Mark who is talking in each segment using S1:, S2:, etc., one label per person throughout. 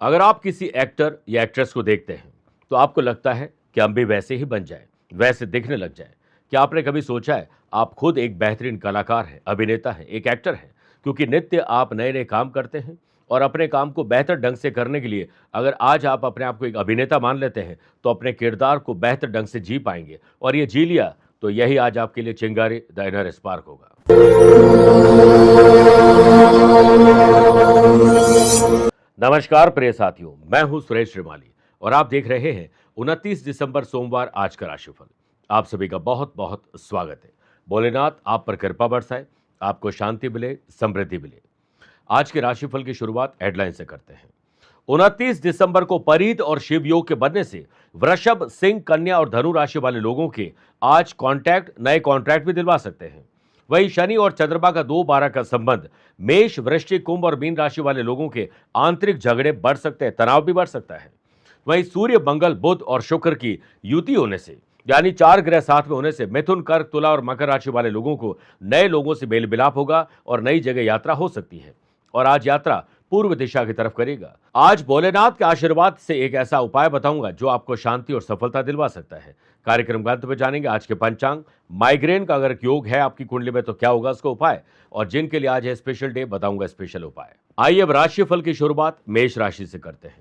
S1: अगर आप किसी एक्टर या एक्ट्रेस को देखते हैं तो आपको लगता है कि हम भी वैसे ही बन जाए, वैसे दिखने लग जाए। क्या आपने कभी सोचा है आप खुद एक बेहतरीन कलाकार हैं, अभिनेता हैं, एक एक्टर हैं? क्योंकि नित्य आप नए नए काम करते हैं और अपने काम को बेहतर ढंग से करने के लिए अगर आज आप अपने आप को एक अभिनेता मान लेते हैं तो अपने किरदार को बेहतर ढंग से जी पाएंगे, और ये जी लिया तो यही आज आपके लिए चिंगारी द इनर स्पार्क होगा। नमस्कार प्रिय साथियों, मैं हूं सुरेश श्रीमाली और आप देख रहे हैं 29 दिसंबर सोमवार आज का राशिफल। आप सभी का बहुत बहुत स्वागत है। भोलेनाथ आप पर कृपा बरसाए, आपको शांति मिले, समृद्धि मिले। आज के राशिफल की शुरुआत हेडलाइन से करते हैं। 29 दिसंबर को परीत और शिव योग के बनने से वृषभ, सिंह, कन्या और धनु राशि वाले लोगों के आज नए कॉन्ट्रैक्ट भी दिलवा सकते हैं। वहीं शनि और चंद्रमा का 2-12 का संबंध मेष, वृश्चिक, कुंभ और मीन राशि वाले लोगों के आंतरिक झगड़े बढ़ सकते हैं, तनाव भी बढ़ सकता है। वहीं सूर्य, मंगल, बुध और शुक्र की युति होने से, यानी 4 ग्रह साथ में होने से मिथुन, कर्क, तुला और मकर राशि वाले लोगों को नए लोगों से मेल मिलाप होगा और नई जगह यात्रा हो सकती है। और आज यात्रा पूर्व दिशा की तरफ करेगा। आज भोलेनाथ के आशीर्वाद से एक ऐसा उपाय बताऊंगा जो आपको शांति और सफलता दिलवा सकता है। कार्यक्रम के अंत में जानेंगे आज के पंचांग, माइग्रेन का अगर योग है आपकी कुंडली में तो क्या होगा उसका उपाय, और जिनके लिए आज है स्पेशल डे बताऊंगा स्पेशल उपाय। आइए अब राशिफल की शुरुआत मेष राशि से करते हैं।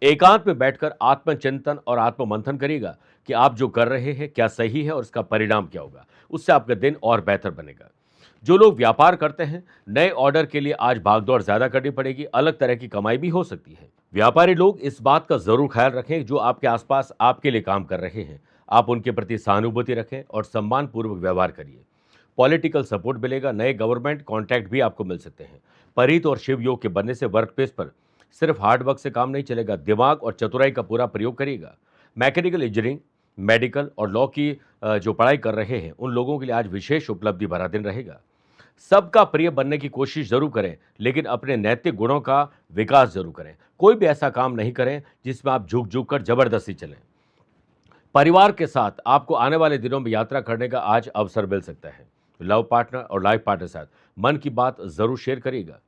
S1: एकांत में बैठकर आत्मचिंतन और आत्म मंथन करिएगा कि आप जो कर रहे हैं क्या सही है और इसका परिणाम क्या होगा। उससे आपका दिन और बेहतर बनेगा। जो लोग व्यापार करते हैं, नए ऑर्डर के लिए आज भागदौड़ ज्यादा करनी पड़ेगी, अलग तरह की कमाई भी हो सकती है। व्यापारी लोग इस बात का जरूर ख्याल रखें जो आपके आसपास आपके लिए काम कर रहे हैं। आप उनके प्रति सहानुभूति रखें और सम्मान पूर्वक व्यवहार करिए। पॉलिटिकल सपोर्ट मिलेगा, नए गवर्नमेंट कॉन्ट्रैक्ट भी आपको मिल सकते हैं। परित और शिव योग के बनने से वर्क प्लेस पर सिर्फ हार्ड वर्क से काम नहीं चलेगा, दिमाग और चतुराई का पूरा प्रयोग करिएगा। मैकेनिकल इंजीनियरिंग, मेडिकल और लॉ की जो पढ़ाई कर रहे हैं उन लोगों के लिए आज विशेष उपलब्धि भरा दिन रहेगा। सबका प्रिय बनने की कोशिश जरूर करें, लेकिन अपने नैतिक गुणों का विकास जरूर करें। कोई भी ऐसा काम नहीं करें जिसमें आप झुक झुक कर जबरदस्ती चलें। परिवार के साथ आपको आने वाले दिनों में यात्रा करने का आज अवसर मिल सकता है। लव पार्टनर और लाइफ पार्टनर के साथ मन की बात जरूर शेयर करिएगा।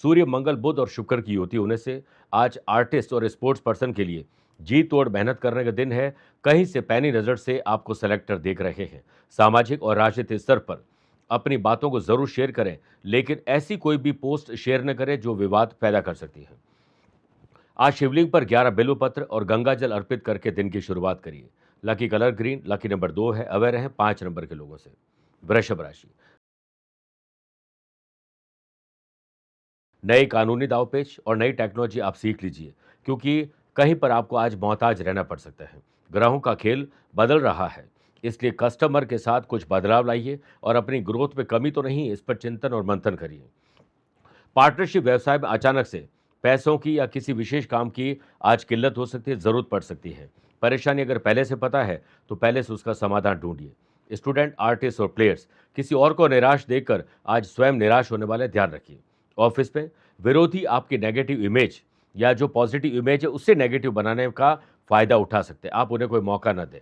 S1: सूर्य, मंगल, बुध और शुक्र की युति होने से आज आर्टिस्ट और स्पोर्ट्स पर्सन के लिए जी तोड़ मेहनत करने का दिन है। कहीं से पैनी नजर से आपको सेलेक्टर देख रहे हैं। सामाजिक और राजनीतिक स्तर पर अपनी बातों को जरूर शेयर करें, लेकिन ऐसी कोई भी पोस्ट शेयर न करें जो विवाद पैदा कर सकती है। आज शिवलिंग पर 11 बिल्व पत्र और गंगा जल अर्पित करके दिन की शुरुआत करिए। Lucky colour green, lucky number 2 है, अवेयर हैं 5 नंबर के लोगों से। वृषभ राशि, नई कानूनी दावपेच और नई टेक्नोलॉजी आप सीख लीजिए, क्योंकि कहीं पर आपको आज मोहताज रहना पड़ सकता है। ग्रहों का खेल बदल रहा है, इसलिए कस्टमर के साथ कुछ बदलाव लाइए और अपनी ग्रोथ में कमी तो नहीं, इस पर चिंतन और मंथन करिए। पार्टनरशिप व्यवसाय में अचानक से पैसों की या किसी विशेष काम की आज किल्लत हो सकती है, जरूरत पड़ सकती है। परेशानी अगर पहले से पता है तो पहले से उसका समाधान ढूंढिए। स्टूडेंट, आर्टिस्ट और प्लेयर्स किसी और को निराश देखकर आज स्वयं निराश होने वाले, ध्यान रखिए। ऑफिस में विरोधी आपकी नेगेटिव इमेज या जो पॉजिटिव इमेज है उससे नेगेटिव बनाने का फायदा उठा सकते हैं, आप उन्हें कोई मौका न दें।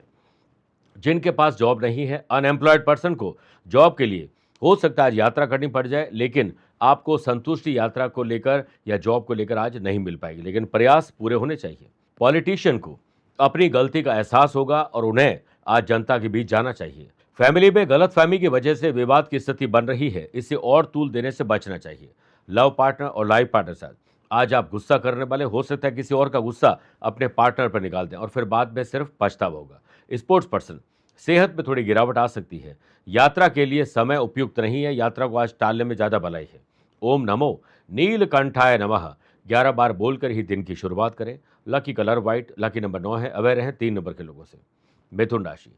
S1: जिनके पास जॉब नहीं है, अनएम्प्लॉयड पर्सन को जॉब के लिए हो सकता है आज यात्रा करनी पड़ जाए, लेकिन आपको संतुष्टि यात्रा को लेकर या जॉब को लेकर आज नहीं मिल पाएगी, लेकिन प्रयास पूरे होने चाहिए। पॉलिटिशियन को अपनी गलती का एहसास होगा और उन्हें आज जनता के बीच जाना चाहिए। फैमिली में गलतफहमी की वजह से विवाद की स्थिति बन रही है, इसे और तूल देने से बचना चाहिए। लव पार्टनर और लाइफ पार्टनर साथ आज आप गुस्सा करने वाले, हो सकता है किसी और का गुस्सा अपने पार्टनर पर निकाल दें और फिर बाद में सिर्फ पछतावा होगा। स्पोर्ट्स पर्सन, सेहत में थोड़ी गिरावट आ सकती है। यात्रा के लिए समय उपयुक्त नहीं है, यात्रा को आज टालने में ज्यादा भलाई है। ओम नमो नीलकंठाय नमः 11 बार बोलकर ही दिन की शुरुआत करें। Lucky colour white, lucky number 9 है, अवेयर हैं 3 नंबर के लोगों से। मिथुन राशि,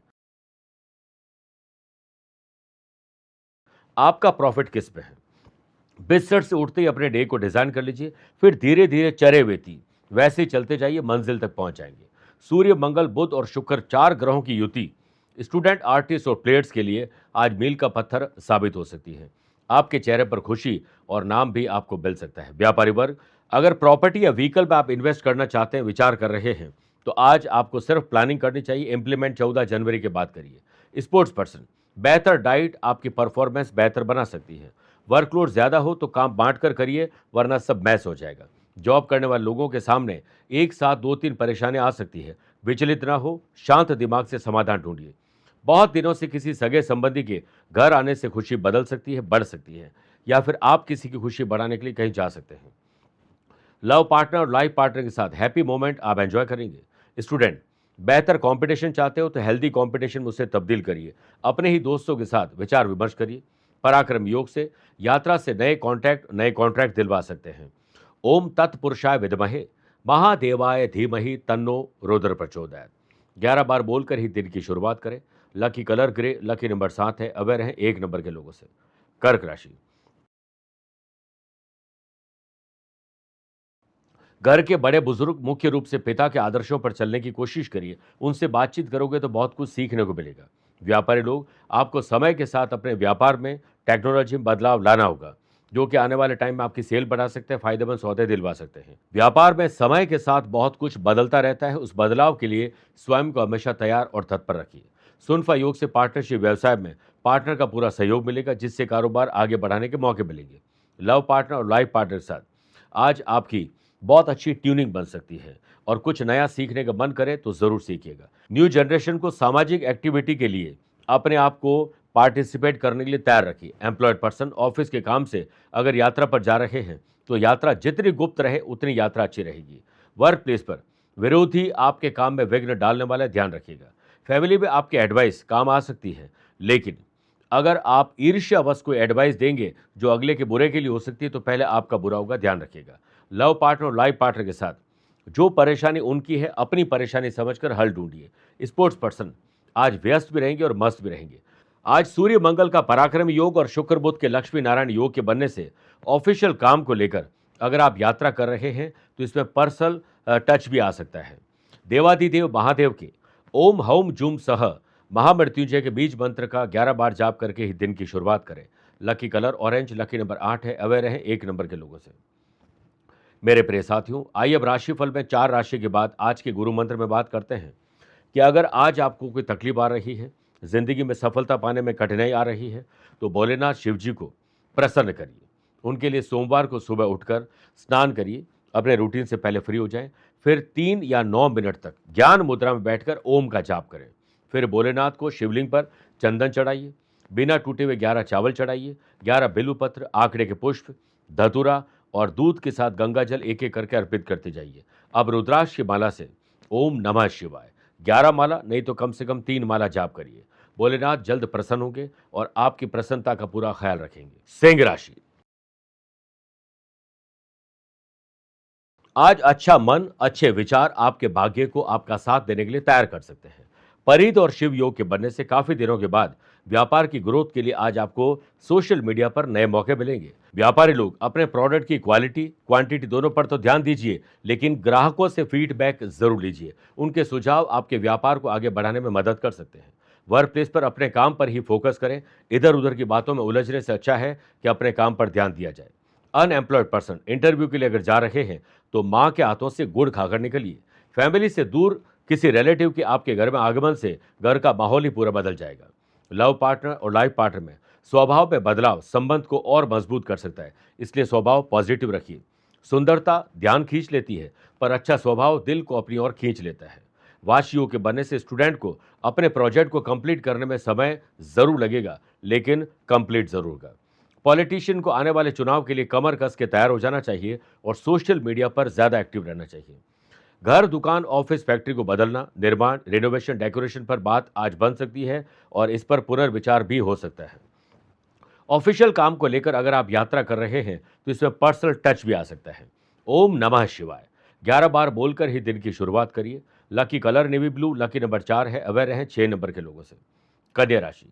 S1: आपका प्रॉफिट किस पे है? बिस्तर से उठते ही अपने डे को डिजाइन कर लीजिए, फिर धीरे धीरे चरे वेती वैसे ही चलते जाइए, मंजिल तक पहुंच जाएंगे। सूर्य, मंगल, बुध और शुक्र 4 ग्रहों की युति स्टूडेंट, आर्टिस्ट और प्लेयर्स के लिए आज मील का पत्थर साबित हो सकती है। आपके चेहरे पर खुशी और नाम भी आपको मिल सकता है। व्यापारी वर्ग, अगर प्रॉपर्टी या व्हीकल में आप इन्वेस्ट करना चाहते हैं, विचार कर रहे हैं, तो आज आपको सिर्फ प्लानिंग करनी चाहिए। इंप्लीमेंट 14 जनवरी के बाद करिए। स्पोर्ट्स पर्सन, बेहतर डाइट आपकी परफॉर्मेंस बेहतर बना सकती है। वर्कलोड ज़्यादा हो तो काम बांट कर करिए, वरना सब मैस हो जाएगा। जॉब करने वाले लोगों के सामने एक साथ 2-3 परेशानियां आ सकती है। विचलित ना हो, शांत दिमाग से समाधान ढूंढिए। बहुत दिनों से किसी सगे संबंधी के घर आने से खुशी बदल सकती है, बढ़ सकती है, या फिर आप किसी की खुशी बढ़ाने के लिए कहीं जा सकते हैं। लव पार्टनर और लाइफ पार्टनर के साथ हैप्पी मोमेंट आप एंजॉय करेंगे। स्टूडेंट, बेहतर कंपटीशन चाहते हो तो हेल्दी कंपटीशन में उसे तब्दील करिए। अपने ही दोस्तों के साथ विचार विमर्श करिए। पराक्रम योग से यात्रा से नए कॉन्ट्रैक्ट दिलवा सकते हैं। ओम तत्पुरुषाय विद्महे महादेवाय धीमहि तन्नो रुद्र प्रचोदयात। 11 बार बोलकर ही दिन की शुरुआत करें। Lucky colour grey, lucky number 7 है, अवेयर हैं 1 नंबर के लोगों से। कर्क राशि, घर के बड़े बुजुर्ग, मुख्य रूप से पिता के आदर्शों पर चलने की कोशिश करिए। उनसे बातचीत करोगे तो बहुत कुछ सीखने को मिलेगा। व्यापारी लोग, आपको समय के साथ अपने व्यापार में टेक्नोलॉजी में बदलाव लाना होगा, जो कि आने वाले टाइम में आपकी सेल बढ़ा सकते हैं, फायदेमंद सौदे दिलवा सकते हैं। व्यापार में समय के साथ बहुत कुछ बदलता रहता है। उस बदलाव के लिए स्वयं को हमेशा तैयार और तत्पर रखिए। सुनफा योग से पार्टनरशिप व्यवसाय में पार्टनर का पूरा सहयोग मिलेगा, जिससे कारोबार आगे बढ़ाने के मौके मिलेंगे। लव पार्टनर और लाइफ पार्टनर के साथ आज आपकी बहुत अच्छी ट्यूनिंग बन सकती है, और कुछ नया सीखने का मन करे तो ज़रूर सीखिएगा। न्यू जनरेशन को सामाजिक एक्टिविटी के लिए अपने आप को पार्टिसिपेट करने के लिए तैयार रखिए। एम्प्लॉयड पर्सन, ऑफिस के काम से अगर यात्रा पर जा रहे हैं तो यात्रा जितनी गुप्त रहे उतनी यात्रा अच्छी रहेगी। वर्क प्लेस पर विरोधी आपके काम में विघ्न डालने वाला, ध्यान रखिएगा। फैमिली में आपकी एडवाइस काम आ सकती है, लेकिन अगर आप ईर्ष्यावश कोई एडवाइस देंगे जो अगले के बुरे के लिए हो सकती है तो पहले आपका बुरा होगा, ध्यान रखिएगा। लव पार्टनर और लाइफ पार्टनर के साथ जो परेशानी उनकी है, अपनी परेशानी समझकर हल ढूंढिए। स्पोर्ट्स पर्सन आज व्यस्त भी रहेंगे और मस्त भी रहेंगे। आज सूर्य मंगल का पराक्रम योग और शुक्र बुध के लक्ष्मी नारायण योग के बनने से ऑफिशियल काम को लेकर अगर आप यात्रा कर रहे हैं तो इसमें पर्सनल टच भी आ सकता है। देवादिदेव महादेव के ओम हौम जूम सह महामृत्युंजय के बीज मंत्र का 11 बार जाप करके ही दिन की शुरुआत करें। Lucky colour orange, lucky number 8 है, अवेयर हैं 1 नंबर के लोगों से। मेरे प्रिय साथियों, आइए अब राशिफल में 4 राशि के बाद आज के गुरु मंत्र में बात करते हैं कि अगर आज आपको कोई तकलीफ आ रही है, जिंदगी में सफलता पाने में कठिनाई आ रही है, तो भोलेनाथ शिव जी को प्रसन्न करिए। उनके लिए सोमवार को सुबह उठकर स्नान करिए, अपने रूटीन से पहले फ्री हो जाएं, फिर 3 या 9 मिनट तक ज्ञान मुद्रा में बैठकर ओम का जाप करें। फिर भोलेनाथ को शिवलिंग पर चंदन चढ़ाइए, बिना टूटे हुए 11 चावल चढ़ाइए, 11 बिल्वपत्र, आंकड़े के पुष्प, धतूरा और दूध के साथ गंगा जल एक एक करके अर्पित करते जाइए। अब रुद्राक्ष की माला से ओम नमः शिवाय 11 माला नहीं तो कम से कम 3 माला जाप करिए। भोलेनाथ जल्द प्रसन्न होंगे और आपकी प्रसन्नता का पूरा ख्याल रखेंगे। सिंह राशि, आज अच्छा मन, अच्छे विचार आपके भाग्य को आपका साथ देने के लिए तैयार कर सकते हैं। परिध और शिव योग के बनने से काफी दिनों के बाद व्यापार की ग्रोथ के लिए आज आपको सोशल मीडिया पर नए मौके मिलेंगे। व्यापारी लोग अपने प्रोडक्ट की क्वालिटी क्वांटिटी दोनों पर तो ध्यान दीजिए, लेकिन ग्राहकों से फीडबैक जरूर लीजिए। उनके सुझाव आपके व्यापार को आगे बढ़ाने में मदद कर सकते हैं। वर्क प्लेस पर अपने काम पर ही फोकस करें। इधर उधर की बातों में उलझने से अच्छा है कि अपने काम पर ध्यान दिया जाए। अनएम्प्लॉयड पर्सन इंटरव्यू के लिए अगर जा रहे हैं तो मां के हाथों से गुड़ खाकर निकलिए। फैमिली से दूर किसी रिलेटिव के आपके घर में आगमन से घर का माहौल ही पूरा बदल जाएगा। लव पार्टनर और लाइफ पार्टनर में स्वभाव में बदलाव संबंध को और मजबूत कर सकता है, इसलिए स्वभाव पॉजिटिव रखिए। सुंदरता ध्यान खींच लेती है, पर अच्छा स्वभाव दिल को अपनी ओर खींच लेता है। वाशियों के बनने से स्टूडेंट को अपने प्रोजेक्ट को कंप्लीट करने में समय जरूर लगेगा, लेकिन कंप्लीट जरूर होगा। पॉलिटिशियन को आने वाले चुनाव के लिए कमर कस के तैयार हो जाना चाहिए और सोशल मीडिया पर ज्यादा एक्टिव रहना चाहिए। घर, दुकान, ऑफिस, फैक्ट्री को बदलना, निर्माण, रिनोवेशन, डेकोरेशन पर बात आज बन सकती है और इस पर पुनर्विचार भी हो सकता है। ऑफिशियल काम को लेकर अगर आप यात्रा कर रहे हैं तो इसमें पर्सनल टच भी आ सकता है। ओम नमः शिवाय 11 बार बोलकर ही दिन की शुरुआत करिए। Lucky colour navy blue, lucky number 4 है, अवेयर रहें 6 नंबर के लोगों से। कन्या राशि,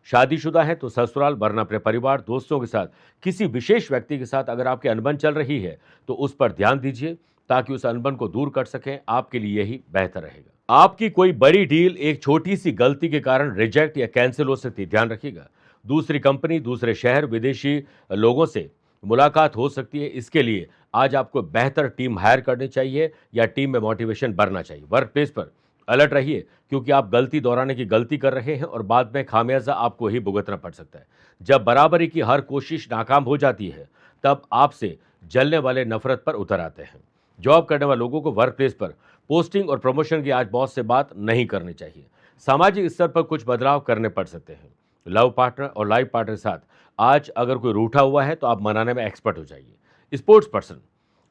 S1: शादीशुदा है तो ससुराल, वरना अपने परिवार दोस्तों के साथ किसी विशेष व्यक्ति के साथ अगर आपकी अनबन चल रही है तो उस पर ध्यान दीजिए ताकि उस अनबन को दूर कर सकें। आपके लिए यही बेहतर रहेगा। आपकी कोई बड़ी डील एक छोटी सी गलती के कारण रिजेक्ट या कैंसिल हो सकती है, ध्यान रखिएगा। दूसरी कंपनी, दूसरे शहर, विदेशी लोगों से मुलाकात हो सकती है। इसके लिए आज आपको बेहतर टीम हायर करनी चाहिए या टीम में मोटिवेशन बढ़ना चाहिए। वर्क प्लेस पर अलर्ट रहिए, क्योंकि आप गलती दोहराने की गलती कर रहे हैं और बाद में खामियाजा आपको ही भुगतना पड़ सकता है। जब बराबरी की हर कोशिश नाकाम हो जाती है, तब आपसे जलने वाले नफरत पर उतर आते हैं। जॉब करने वाले लोगों को वर्क प्लेस पर पोस्टिंग और प्रमोशन की आज बॉस से बात नहीं करनी चाहिए। सामाजिक स्तर पर कुछ बदलाव करने पड़ सकते हैं। लव पार्टनर और लाइफ पार्टनर के साथ आज अगर कोई रूठा हुआ है तो आप मनाने में एक्सपर्ट हो जाइए। स्पोर्ट्स पर्सन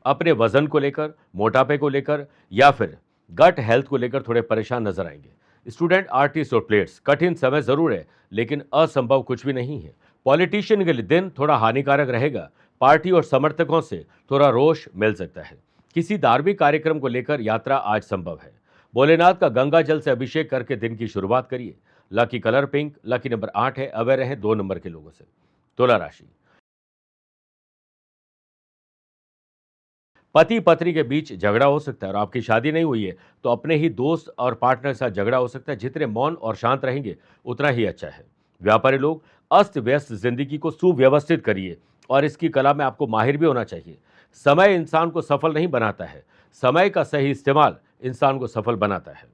S1: अपने वजन को लेकर, मोटापे को लेकर या फिर गट हेल्थ को लेकर थोड़े परेशान नजर आएंगे। स्टूडेंट, आर्टिस्ट और प्लेयर्स, कठिन समय जरूर है लेकिन असंभव कुछ भी नहीं है। पॉलिटिशियन के लिए दिन थोड़ा हानिकारक रहेगा। पार्टी और समर्थकों से थोड़ा रोष मिल सकता है। किसी धार्मिक कार्यक्रम को लेकर यात्रा आज संभव है। भोलेनाथ का गंगा जल से अभिषेक करके दिन की शुरुआत करिए। Lucky colour pink, lucky number 8 है। अवेयर रहें 2 नंबर के लोगों से। तुला राशि, पति पत्नी के बीच झगड़ा हो सकता है और आपकी शादी नहीं हुई है तो अपने ही दोस्त और पार्टनर के साथ झगड़ा हो सकता है। जितने मौन और शांत रहेंगे उतना ही अच्छा है। व्यापारी लोग, अस्त व्यस्त जिंदगी को सुव्यवस्थित करिए और इसकी कला में आपको माहिर भी होना चाहिए। समय इंसान को सफल नहीं बनाता है, समय का सही इस्तेमाल इंसान को सफल बनाता है।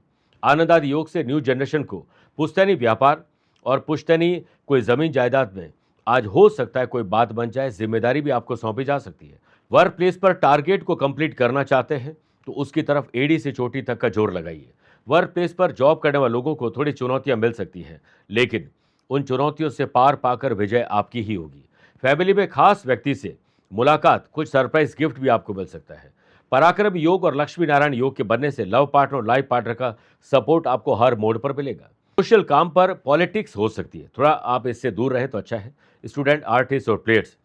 S1: आनंद आदि योग से न्यू जनरेशन को पुश्तैनी व्यापार और पुश्तैनी कोई जमीन जायदाद में आज हो सकता है कोई बात बन जाए, जिम्मेदारी भी आपको सौंपी जा सकती है। वर्क प्लेस पर टारगेट को कंप्लीट करना चाहते हैं तो उसकी तरफ एड़ी से चोटी तक का जोर लगाइए। वर्क प्लेस पर जॉब करने वाले लोगों को थोड़ी चुनौतियां मिल सकती हैं, लेकिन उन चुनौतियों से पार पाकर विजय आपकी ही होगी। फैमिली में खास व्यक्ति से मुलाकात, कुछ सरप्राइज गिफ्ट भी आपको मिल सकता है। पराक्रम योग और लक्ष्मी नारायण योग के बनने से लव पार्टनर और लाइफ पार्टनर का सपोर्ट आपको हर मोड पर मिलेगा। सोशल काम पर पॉलिटिक्स हो सकती है, थोड़ा आप इससे दूर रहे तो अच्छा है। स्टूडेंट, आर्टिस्ट और प्लेयर्स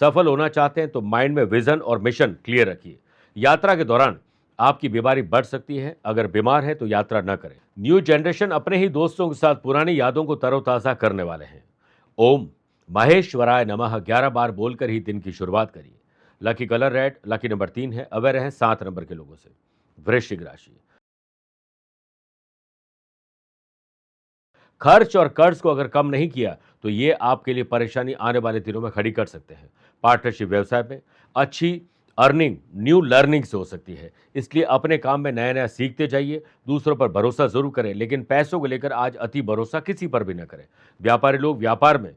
S1: सफल होना चाहते हैं तो माइंड में विजन और मिशन क्लियर रखिए। यात्रा के दौरान आपकी बीमारी बढ़ सकती है, अगर बीमार है तो यात्रा न करें। न्यू जनरेशन अपने ही दोस्तों के साथ पुरानी यादों को तरोताजा करने वाले हैं। ओम महेश्वराय नमः 11 बार बोलकर ही दिन की शुरुआत करिए। Lucky colour red, lucky number 3 है। अवेयर रहें 7 नंबर के लोगों से। वृश्चिक राशि, खर्च और कर्ज को अगर कम नहीं किया तो ये आपके लिए परेशानी आने वाले दिनों में खड़ी कर सकते हैं। पार्टनरशिप व्यवसाय में अच्छी अर्निंग न्यू लर्निंग से हो सकती है, इसलिए अपने काम में नया नया सीखते जाइए। दूसरों पर भरोसा जरूर करें, लेकिन पैसों को लेकर आज अति भरोसा किसी पर भी न करें। व्यापारी लोग व्यापार में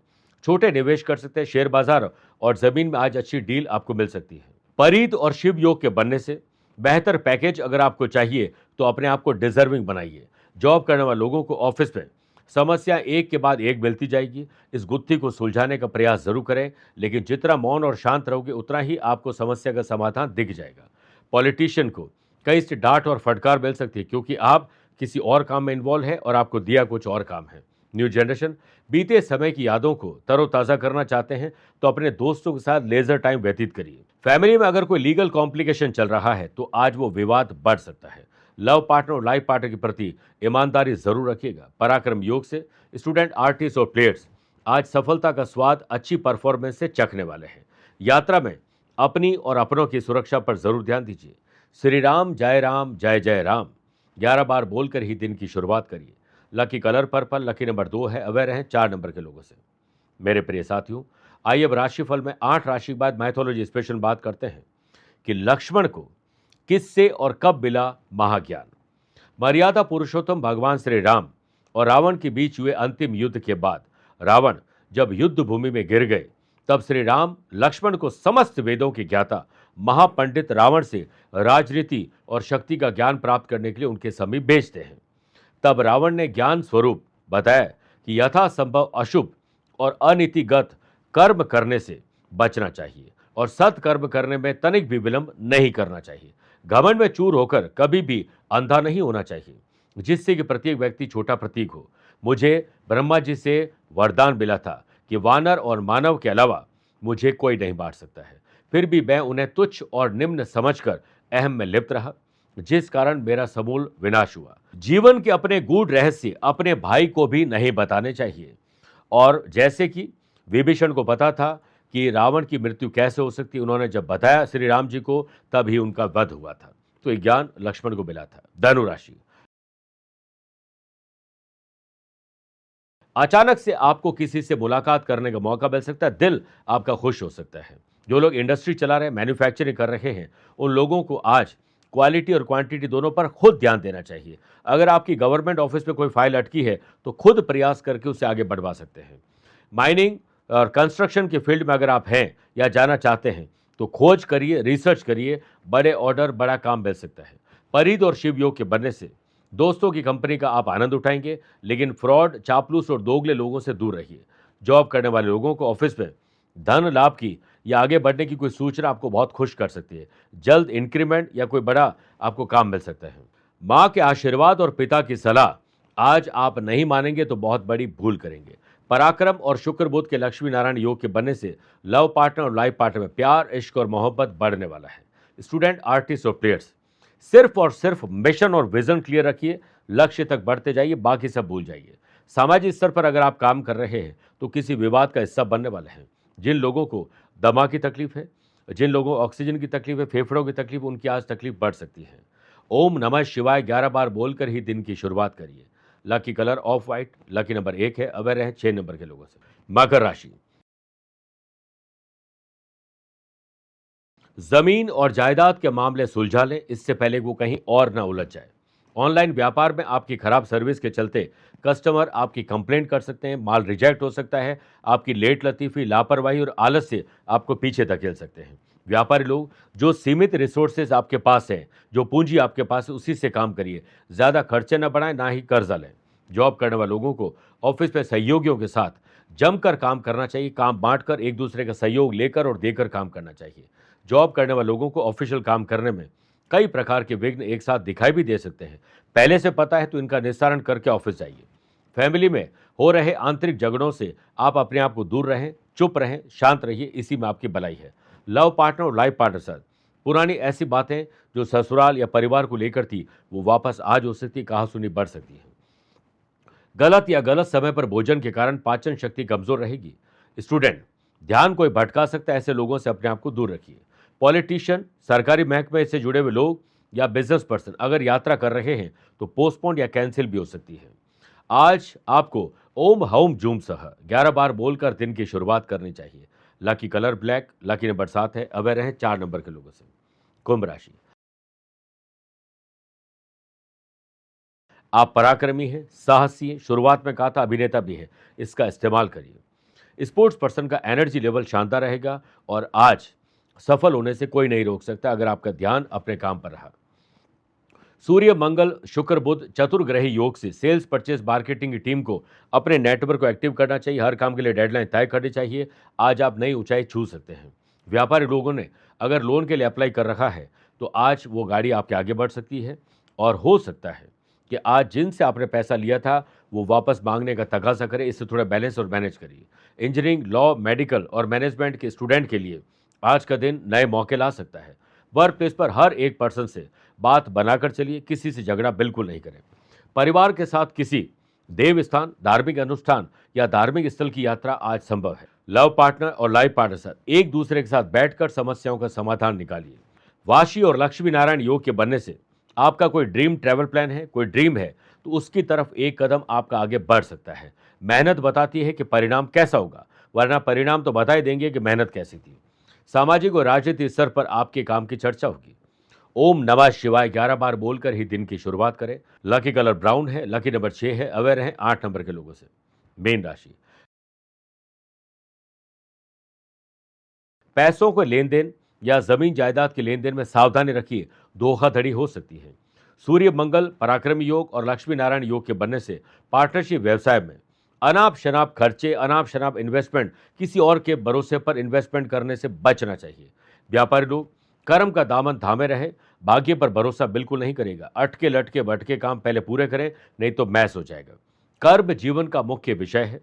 S1: छोटे निवेश कर सकते हैं। शेयर बाजार और जमीन में आज अच्छी डील आपको मिल सकती है। परित और शिव योग के बनने से बेहतर पैकेज अगर आपको चाहिए तो अपने आप को डिजर्विंग बनाइए। जॉब करने वाले लोगों को ऑफिस में समस्या एक के बाद एक मिलती जाएगी। इस गुत्थी को सुलझाने का प्रयास जरूर करें, लेकिन जितना मौन और शांत रहोगे उतना ही आपको समस्या का समाधान दिख जाएगा। पॉलिटिशियन को कई से डांट और फटकार मिल सकती है, क्योंकि आप किसी और काम में इन्वॉल्व है और आपको दिया कुछ और काम है। न्यू जनरेशन बीते समय की यादों को तरोताज़ा करना चाहते हैं तो अपने दोस्तों के साथ लेजर टाइम व्यतीत करिए। फैमिली में अगर कोई लीगल कॉम्प्लिकेशन चल रहा है तो आज वो विवाद बढ़ सकता है। लव पार्टनर और लाइफ पार्टनर के प्रति ईमानदारी जरूर रखिएगा। पराक्रम योग से स्टूडेंट, आर्टिस्ट और प्लेयर्स आज सफलता का स्वाद अच्छी परफॉर्मेंस से चखने वाले हैं। यात्रा में अपनी और अपनों की सुरक्षा पर जरूर ध्यान दीजिए। श्री राम जय जय राम 11 बार बोलकर ही दिन की शुरुआत करिए। Lucky colour purple, lucky number 2 है। अवेयर हैं 4 नंबर के लोगों से। मेरे प्रिय साथियों, आइए अब राशिफल में 8 राशि के बाद मैथोलॉजी स्पेशल बात करते हैं कि लक्ष्मण को किससे और कब मिला महाज्ञान। मर्यादा पुरुषोत्तम भगवान श्री राम और रावण के बीच हुए अंतिम युद्ध के बाद रावण जब युद्ध भूमि में गिर गए, तब श्री राम लक्ष्मण को समस्त वेदों के ज्ञाता महापंडित रावण से राजनीति और शक्ति का ज्ञान प्राप्त करने के लिए उनके समीप भेजते हैं। तब रावण ने ज्ञान स्वरूप बताया कि यथासंभव अशुभ और अनीतिगत कर्म करने से बचना चाहिए और सत्कर्म करने में तनिक भी विलंब नहीं करना चाहिए। घमंड में चूर होकर कभी भी अंधा नहीं होना चाहिए, जिससे कि प्रत्येक व्यक्ति छोटा प्रतीक हो। मुझे ब्रह्मा जी से वरदान मिला था कि वानर और मानव के अलावा मुझे कोई नहीं बांट सकता है, फिर भी मैं उन्हें तुच्छ और निम्न समझकर अहम में लिप्त रहा, जिस कारण मेरा समूल विनाश हुआ। जीवन के अपने गूढ़ रहस्य अपने भाई को भी नहीं बताने चाहिए। और जैसे कि विभीषण को पता था कि रावण की मृत्यु कैसे हो सकती, उन्होंने जब बताया श्री राम जी को, तब ही उनका वध हुआ था। तो ये ज्ञान लक्ष्मण को मिला था। धनु राशि, अचानक से आपको किसी से मुलाकात करने का मौका मिल सकता है, दिल आपका खुश हो सकता है। जो लोग इंडस्ट्री चला रहे हैं, मैन्युफैक्चरिंग कर रहे हैं, उन लोगों को आज क्वालिटी और क्वांटिटी दोनों पर खुद ध्यान देना चाहिए। अगर आपकी गवर्नमेंट ऑफिस में कोई फाइल अटकी है तो खुद प्रयास करके उसे आगे बढ़वा सकते हैं। माइनिंग और कंस्ट्रक्शन के फील्ड में अगर आप हैं या जाना चाहते हैं तो खोज करिए, रिसर्च करिए, बड़े ऑर्डर, बड़ा काम मिल सकता है। परिध और शिव योग के बनने से दोस्तों की कंपनी का आप आनंद उठाएंगे, लेकिन फ्रॉड, चापलूस और दोगले लोगों से दूर रहिए। जॉब करने वाले लोगों को ऑफिस में धन लाभ की या आगे बढ़ने की कोई सूचना आपको बहुत खुश कर सकती है। जल्द इंक्रीमेंट या कोई बड़ा आपको काम मिल सकता है। माँ के आशीर्वाद और पिता की सलाह आज आप नहीं मानेंगे तो बहुत बड़ी भूल करेंगे। पराक्रम और शुक्र बुध के लक्ष्मी नारायण योग के बनने से लव पार्टनर और लाइफ पार्टनर में प्यार, इश्क और मोहब्बत बढ़ने वाला है। स्टूडेंट, आर्टिस्ट और प्लेयर्स, सिर्फ और सिर्फ मिशन और विजन क्लियर रखिए, लक्ष्य तक बढ़ते जाइए, बाकी सब भूल जाइए। सामाजिक स्तर पर अगर आप काम कर रहे हैं तो किसी विवाद का हिस्सा बनने वाले हैं। जिन लोगों को दमा की तकलीफ है, जिन लोगों को ऑक्सीजन की तकलीफ है, फेफड़ों की तकलीफ, उनकी आज तकलीफ बढ़ सकती है। ओम नमः शिवाय 11 बार बोलकर ही दिन की शुरुआत करिए। Lucky colour of white, lucky number 1 है, अवेयर रहें 6 नंबर के लोगों से। मकर राशि, जमीन और जायदाद के मामले सुलझा लें, इससे पहले वो कहीं और ना उलझ जाए। ऑनलाइन व्यापार में आपकी खराब सर्विस के चलते कस्टमर आपकी कंप्लेंट कर सकते हैं, माल रिजेक्ट हो सकता है, आपकी लेट लतीफ़ी, लापरवाही और आलस से आपको पीछे धकेल सकते हैं। व्यापारी लोग, जो सीमित रिसोर्सेज आपके पास हैं, जो पूंजी आपके पास है, उसी से काम करिए। ज़्यादा खर्चे न बढ़ाएं, ना ही कर्जा लें। जॉब करने वाले लोगों को ऑफिस में सहयोगियों के साथ जमकर काम करना चाहिए। काम बांटकर, एक दूसरे का सहयोग लेकर और देकर काम करना चाहिए। जॉब करने वाले लोगों को ऑफिशियल काम करने में कई प्रकार के विघ्न एक साथ दिखाई भी दे सकते हैं। पहले से पता है तो इनका निस्तारण करके ऑफिस जाइए। फैमिली में हो रहे आंतरिक झगड़ों से आप अपने आप को दूर रहें, चुप रहें, शांत रहिए, इसी में आपकी भलाई है। लव पार्टनर और लाइफ पार्टनर साथ पुरानी ऐसी बातें जो ससुराल या परिवार को लेकर थी वो वापस आज हो सकती है, कहा सुनी बढ़ सकती है। गलत या गलत समय पर भोजन के कारण पाचन शक्ति कमजोर रहेगी। स्टूडेंट, ध्यान कोई भटका सकता है, ऐसे लोगों से अपने आप को दूर रखिए। पॉलिटिशियन, सरकारी महकमे से जुड़े हुए लोग या बिजनेस पर्सन अगर यात्रा कर रहे हैं तो पोस्टपोन या कैंसिल भी हो सकती है। आज आपको ओम हौम जूम सह 11 बार बोलकर दिन की शुरुआत करनी चाहिए। Lucky colour black, lucky number 7 है, अवेयर रहें 4 नंबर के लोगों से। कुंभ राशि, आप पराक्रमी हैं, साहसी हैं, शुरुआत में कहा था अभिनेता भी है, इसका इस्तेमाल करिए। स्पोर्ट्स पर्सन का एनर्जी लेवल शानदार रहेगा और आज सफल होने से कोई नहीं रोक सकता अगर आपका ध्यान अपने काम पर रहा। सूर्य, मंगल, शुक्र, बुध चतुर्ग्रही योग से सेल्स, परचेज, मार्केटिंग की टीम को अपने नेटवर्क को एक्टिव करना चाहिए। हर काम के लिए डेडलाइन तय करनी चाहिए। आज आप नई ऊंचाई छू सकते हैं। व्यापारी लोगों ने अगर लोन के लिए अप्लाई कर रखा है तो आज वो गाड़ी आपके आगे बढ़ सकती है और हो सकता है कि आज जिनसे आपने पैसा लिया था वो वापस मांगने का तकाजा करे। इससे थोड़ा बैलेंस और मैनेज करिए। इंजीनियरिंग, लॉ, मेडिकल और मैनेजमेंट के स्टूडेंट के लिए आज का दिन नए मौके ला सकता है। वर्क प्लेस पर हर एक पर्सन से बात बनाकर चलिए, किसी से झगड़ा बिल्कुल नहीं करें। परिवार के साथ किसी देव स्थान, धार्मिक अनुष्ठान या धार्मिक स्थल की यात्रा आज संभव है। लव पार्टनर और लाइफ पार्टनर साथ एक दूसरे के साथ बैठकर समस्याओं का समाधान निकालिए। वाशी और लक्ष्मी नारायण योग के बनने से आपका कोई ड्रीम ट्रैवल प्लान है, कोई ड्रीम है तो उसकी तरफ एक कदम आपका आगे बढ़ सकता है। मेहनत बताती है कि परिणाम कैसा होगा, वरना परिणाम तो बता ही देंगे कि मेहनत कैसी थी। सामाजिक और राजनीतिक स्तर पर आपके काम की चर्चा होगी। ओम नमः शिवाय 11 बार बोलकर ही दिन की शुरुआत करें। लकी कलर ब्राउन है, लकी नंबर 6 है, अवेयर हैं 8 नंबर के लोगों से। मेन राशि, पैसों को लेन देन या जमीन जायदाद के लेन देन में सावधानी रखिए, धोखाधड़ी हो सकती है। सूर्य, मंगल, पराक्रमी योग और लक्ष्मी नारायण योग के बनने से पार्टनरशिप व्यवसाय में अनाप शनाप खर्चे, अनाप शनाप इन्वेस्टमेंट, किसी और के भरोसे पर इन्वेस्टमेंट करने से बचना चाहिए। व्यापारी लोग, कर्म का दामन थामे रहे, भाग्य पर भरोसा बिल्कुल नहीं करेगा। अटके लटके भटके काम पहले पूरे करें, नहीं तो मैस हो जाएगा। कर्म जीवन का मुख्य विषय है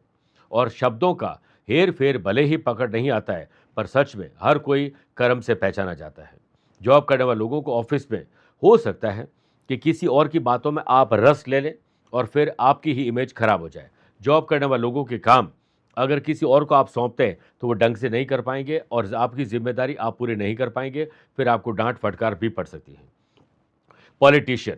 S1: और शब्दों का हेर फेर भले ही पकड़ नहीं आता है, पर सच में हर कोई कर्म से पहचाना जाता है। जॉब करने वाले लोगों को ऑफिस में हो सकता है कि किसी और की बातों में आप रस ले लें और फिर आपकी ही इमेज खराब हो जाए। जॉब करने वाले लोगों के काम अगर किसी और को आप सौंपते हैं तो वो ढंग से नहीं कर पाएंगे और आपकी जिम्मेदारी आप पूरी नहीं कर पाएंगे, फिर आपको डांट फटकार भी पड़ सकती है। पॉलिटिशियन,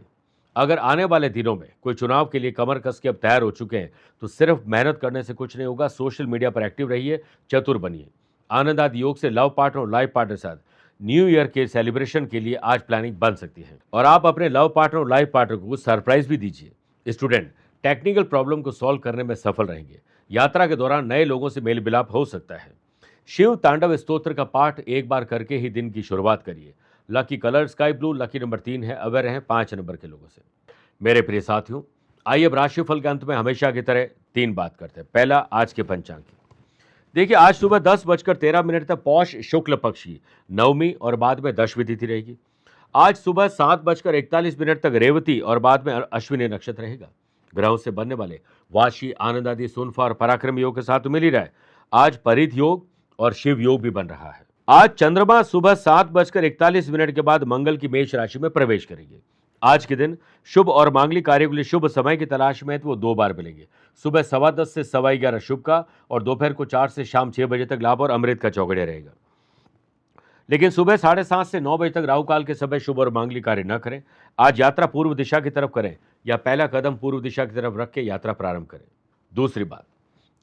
S1: अगर आने वाले दिनों में कोई चुनाव के लिए कमर कस के अब तैयार हो चुके हैं तो सिर्फ मेहनत करने से कुछ नहीं होगा। सोशल मीडिया पर एक्टिव रहिए, चतुर बनिए। आनंद आदि योग से लव पार्टनर और लाइफ पार्टनर साथ न्यू ईयर के सेलिब्रेशन के लिए आज प्लानिंग बन सकती है। और आप अपने लव पार्टनर और लाइफ पार्टनर को सरप्राइज भी दीजिए। स्टूडेंट टेक्निकल प्रॉब्लम को सॉल्व करने में सफल रहेंगे। यात्रा के दौरान नए लोगों से मेल मिलाप हो सकता है। शिव तांडव स्तोत्र का पाठ एक बार करके ही दिन की शुरुआत करिए। Lucky colour sky blue, lucky number 3 है। अवेयर रहें 5 नंबर के लोगों से। मेरे प्रिय साथियों, आइए अब राशिफल के अंत में हमेशा की तरह 3 बात करते हैं। पहला, आज के पंचांग की। देखिए, आज सुबह 10:13 तक पौष शुक्ल पक्ष की नवमी और बाद में दशमी तिथि रहेगी। आज सुबह 7:41 तक रेवती और बाद में अश्विनी नक्षत्र रहेगा। ग्रहों से बनने वाले वाशी, आनंद आदि, सुनफा और पराक्रम योग के साथ मिल ही रहा है। आज परित योग और शिव योग भी बन रहा है। आज चंद्रमा सुबह 7:41 के बाद मंगल की मेष राशि में प्रवेश करेंगे। आज के दिन शुभ और मांगलिक कार्यों के लिए शुभ समय की तलाश में है तो वो 2 बार मिलेंगे। सुबह 10:15 से 11:15 शुभ का और दोपहर को 4 से शाम 6 बजे तक लाभ और अमृत का चौगड़िया रहेगा। लेकिन सुबह 7:30 से 9 बजे तक राहु काल के समय शुभ और मांगलिक कार्य न करें। आज यात्रा पूर्व दिशा की तरफ करें या पहला कदम पूर्व दिशा की तरफ रख के यात्रा प्रारंभ करें। दूसरी बात,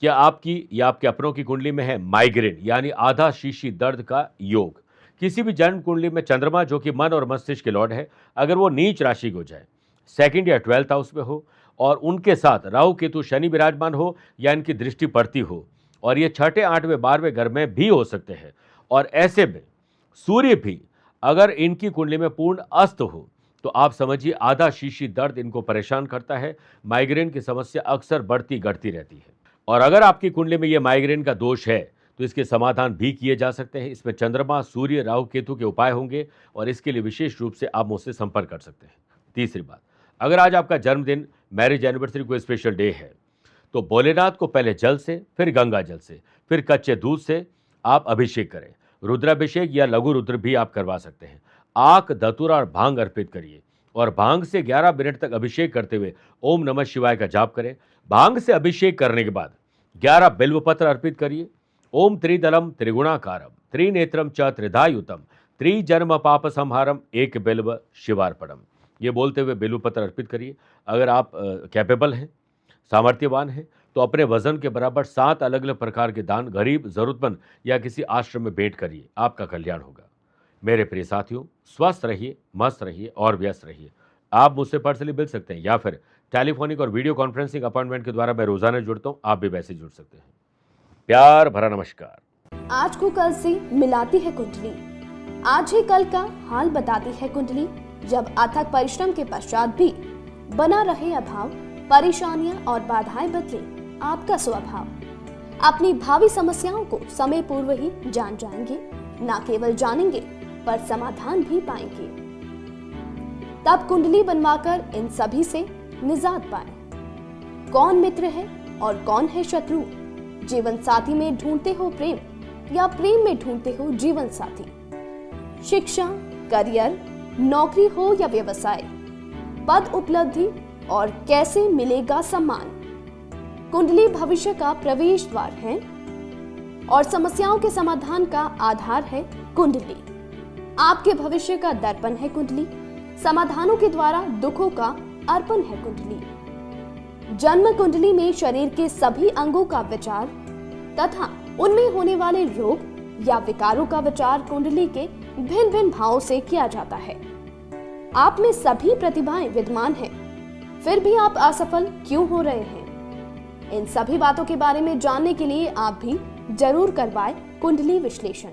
S1: क्या आपकी या आपके अपनों की कुंडली में है माइग्रेन यानी आधा शीशी दर्द का योग? किसी भी जन्म कुंडली में चंद्रमा जो कि मन और मस्तिष्क के लॉर्ड है, अगर वो नीच राशि हो जाए, 2nd या 12th हाउस में हो और उनके साथ राहु केतु शनि विराजमान हो या इनकी दृष्टि पड़ती हो, और ये 6ठे 8वें 12वें घर में भी हो सकते हैं, और ऐसे में सूर्य भी अगर इनकी कुंडली में पूर्ण अस्त हो, तो आप समझिए आधा शीशी दर्द इनको परेशान करता है। माइग्रेन की समस्या अक्सर बढ़ती घटती रहती है। और अगर आपकी कुंडली में यह माइग्रेन का दोष है तो इसके समाधान भी किए जा सकते हैं। इसमें चंद्रमा, सूर्य, राहु केतु के उपाय होंगे और इसके लिए विशेष रूप से आप मुझसे संपर्क कर सकते हैं। तीसरी बात, अगर आज आपका जन्मदिन, मैरिज एनिवर्सरी, कोई स्पेशल डे है तो भोलेनाथ को पहले जल से, फिर गंगा जल से, फिर कच्चे दूध से आप अभिषेक करें। रुद्राभिषेक या लघु रुद्र भी आप करवा सकते हैं। आक, धतूरा और भांग अर्पित करिए और भांग से 11 मिनट तक अभिषेक करते हुए ओम नमः शिवाय का जाप करें। भांग से अभिषेक करने के बाद 11 बिल्वपत्र अर्पित करिए। ओम त्रिदलम त्रिगुणाकारम त्रिनेत्रम च त्रिधायुतम त्रिजन्म पाप संहारम एक बिल्व शिवार्पणम, ये बोलते हुए बिल्वपत्र अर्पित करिए। अगर आप कैपेबल हैं, सामर्थ्यवान हैं, तो अपने वजन के बराबर 7 अलग अलग प्रकार के दान गरीब, जरूरतमंद या किसी आश्रम में भेंट करिए। आपका कल्याण होगा। मेरे प्रिय साथियों, स्वस्थ रहिए, मस्त रहिए और व्यस्त रहिए। आप मुझसे पर्सनली मिल सकते हैं या फिर टेलीफोनिक और वीडियो कॉन्फ्रेंसिंग अपॉइंटमेंट के द्वारा मैं रोजाना जुड़ता हूं। आप भी वैसे जुड़ सकते हैं। प्यार भरा नमस्कार।
S2: आज को कल से मिलाती है कुंडली, आज ही कल का हाल बताती है कुंडली। जब अथक परिश्रम के पश्चात भी बना रहे अभाव, परेशानियां और बाधाएं बदले आपका स्वभाव, अपनी भावी समस्याओं को समय पूर्व ही जान जाएंगे। न केवल जानेंगे पर समाधान भी पाएंगे। तब कुंडली बनवाकर इन सभी से निजात पाएं। कौन मित्र है और कौन है शत्रु? जीवन साथी में ढूंढते हो प्रेम या प्रेम में ढूंढते हो जीवन साथी? शिक्षा, करियर, नौकरी हो या व्यवसाय, पद उपलब्धि और कैसे मिलेगा सम्मान? कुंडली भविष्य का प्रवेश द्वार है और समस्याओं के समाधान का आधार है कुंडली। आपके भविष्य का दर्पण है कुंडली। समाधानों के द्वारा दुखों का अर्पण है कुंडली। जन्म कुंडली में शरीर के सभी अंगों का विचार तथा उनमें होने वाले रोग या विकारों का विचार कुंडली के भिन्न भिन्न भावों से किया जाता है। आप में सभी प्रतिभाएं विद्यमान हैं, फिर भी आप असफल क्यों हो रहे हैं? इन सभी बातों के बारे में जानने के लिए आप भी जरूर करवाएं कुंडली विश्लेषण।